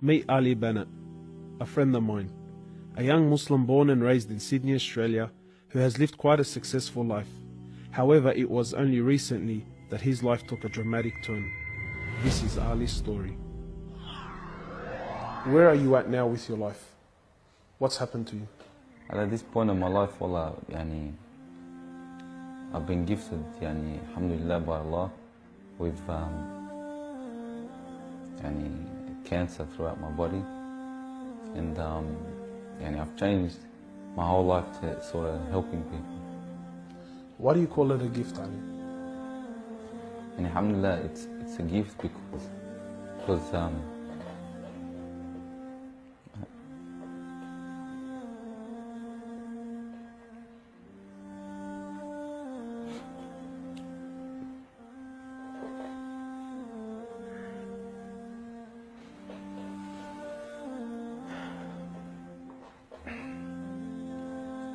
Meet Ali Banat, a friend of mine, a young Muslim born and raised in Sydney, Australia, who has lived quite a successful life. However, it was only recently that his life took a dramatic turn. This is Ali's story. Where are you at now with your life? What's happened to you? At this point of my life, wallah, I've been gifted, alhamdulillah, by Allah, with cancer throughout my body, and I've changed my whole life to sort of helping people. Why do you call it a gift, Ali? And alhamdulillah, it's a gift because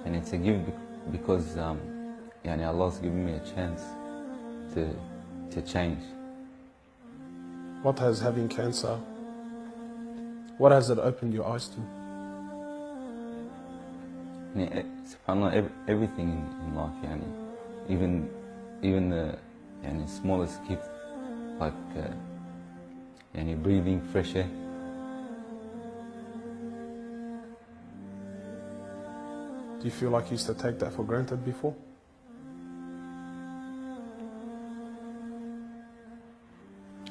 and it's a gift because Allah's given me a chance to change. What has having cancer, what has it opened your eyes to? SubhanAllah, everything in life, even the smallest gift, like breathing fresh air. Do you feel like you used to take that for granted before?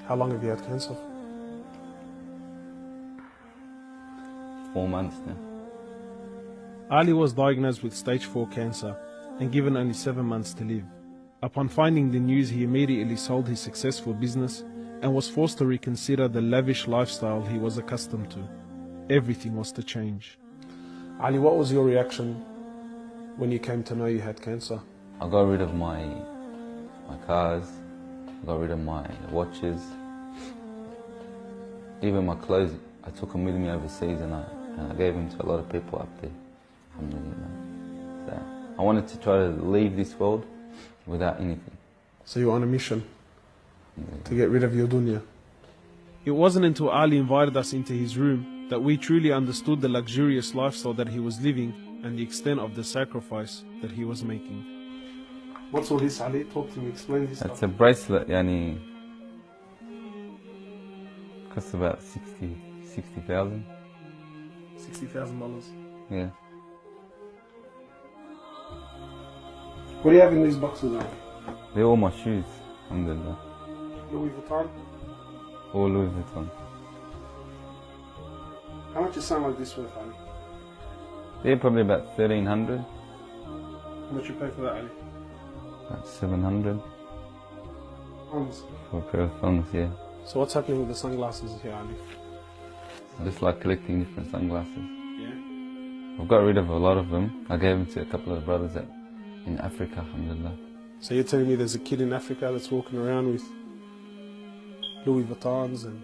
How long have you had cancer? 4 months now. Ali was diagnosed with stage 4 cancer and given only 7 months to live. Upon finding the news, he immediately sold his successful business and was forced to reconsider the lavish lifestyle he was accustomed to. Everything was to change. Ali, what was your reaction when you came to know you had cancer? I got rid of my cars, I got rid of my watches, even my clothes. I took them with me overseas and I gave them to a lot of people up there. Alhamdulillah. So I wanted to try to leave this world without anything. So you're on a mission to get rid of your dunya. It wasn't until Ali invited us into his room that we truly understood the luxurious lifestyle that he was living and the extent of the sacrifice that he was making. What's all this, Ali? Talk to me, explain this. It's a bracelet, costs about $60,000. $60,000. Yeah. What do you have in these boxes, Ali? They're all my shoes, alhamdulillah. Louis Vuitton? All Louis Vuitton. How much is something like this worth, Ali? They're probably about $1,300. How much you pay for that, Ali? About $700. Thongs. For a pair of thongs, yeah. So what's happening with the sunglasses here, Ali? I just like collecting different sunglasses. Yeah? I've got rid of a lot of them. I gave them to a couple of brothers in Africa, alhamdulillah. So you're telling me there's a kid in Africa that's walking around with Louis Vuittons and...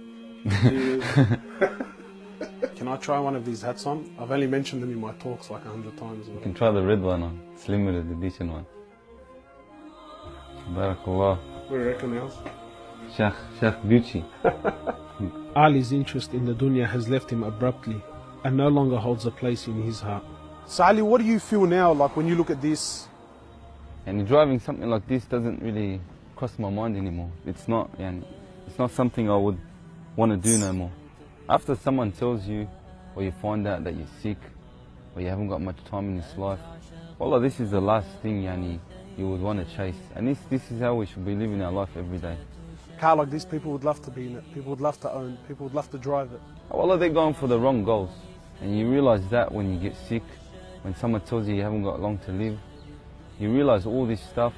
Can I try one of these hats on? I've only mentioned them in my talks like 100 times. You can try the red one on. It's limited edition one. Barakallah. What do you reckon else? Sheikh Gucci. Ali's interest in the dunya has left him abruptly and no longer holds a place in his heart. So Ali, what do you feel now, like when you look at this? And driving something like this doesn't really cross my mind anymore. It's not something I would want to do no more. After someone tells you, or you find out that you're sick, or you haven't got much time in this life, wallah, this is the last thing you would want to chase. And this is how we should be living our life every day. A car like this, people would love to be in it, people would love to own, people would love to drive it. Wallah, they're going for the wrong goals. And you realize that when you get sick, when someone tells you you haven't got long to live, you realize all this stuff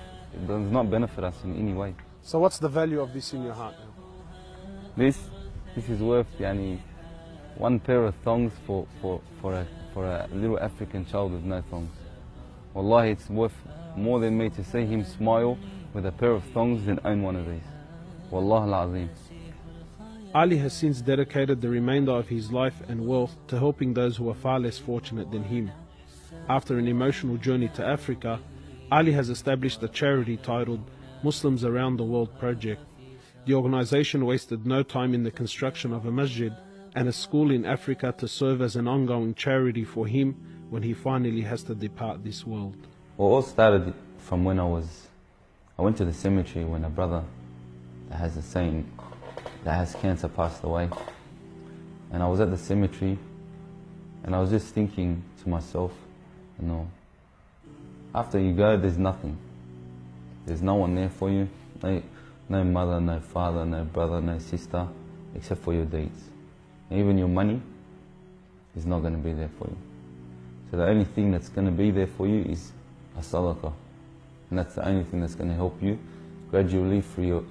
does not benefit us in any way. So what's the value of this in your heart now? This is worth one pair of thongs for a little African child with no thongs. Wallahi, it's worth more than me to see him smile with a pair of thongs than own one of these. Wallah al-Azim. Ali has since dedicated the remainder of his life and wealth to helping those who are far less fortunate than him. After an emotional journey to Africa, Ali has established a charity titled Muslims Around the World Project. The organization wasted no time in the construction of a masjid and a school in Africa to serve as an ongoing charity for him when he finally has to depart this world. Well, it all started from when I went to the cemetery when a brother that has cancer passed away. And I was at the cemetery and I was just thinking to myself, you know, after you go, there's nothing. There's no one there for you. No mother, no father, no brother, no sister, except for your deeds. And even your money is not going to be there for you. So the only thing that's going to be there for you is a sadaqah. And that's the only thing that's going to help you gradually through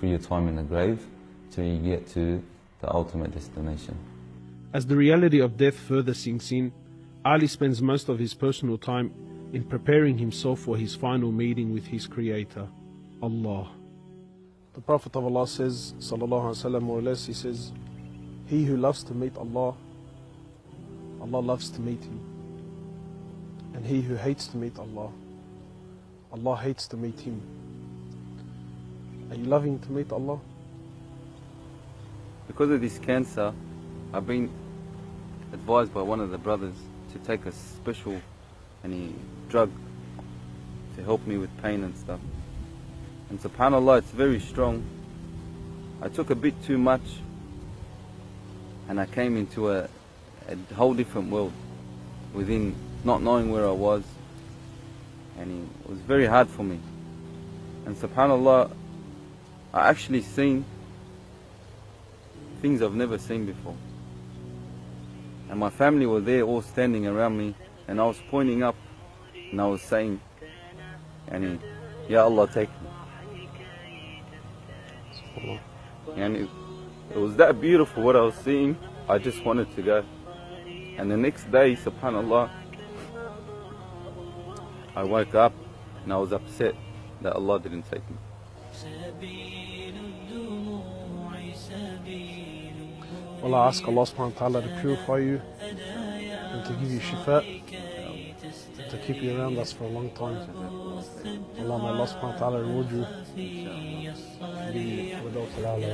your time in the grave till you get to the ultimate destination. As the reality of death further sinks in, Ali spends most of his personal time in preparing himself for his final meeting with his Creator, Allah. The Prophet of Allah says, sallallahu alaihi wasallam, more or less, he says, he who loves to meet Allah, Allah loves to meet him. And he who hates to meet Allah, Allah hates to meet him. Are you loving to meet Allah? Because of this cancer, I've been advised by one of the brothers to take a special drug to help me with pain and stuff. And subhanAllah, it's very strong. I took a bit too much and I came into a whole different world within not knowing where I was, and it was very hard for me. And subhanAllah, I actually seen things I've never seen before. And my family were there all standing around me, and I was pointing up and I was saying, Ya Allah, take me. And it was that beautiful what I was seeing, I just wanted to go. And the next day, subhanAllah, I woke up and I was upset that Allah didn't take me. Well, I ask Allah subhanahu wa ta'ala to purify you and to give you shifa, to keep you around us for a long time. Allah, may Allah subhanahu wa ta'ala reward you. بالفردوس الأعلى.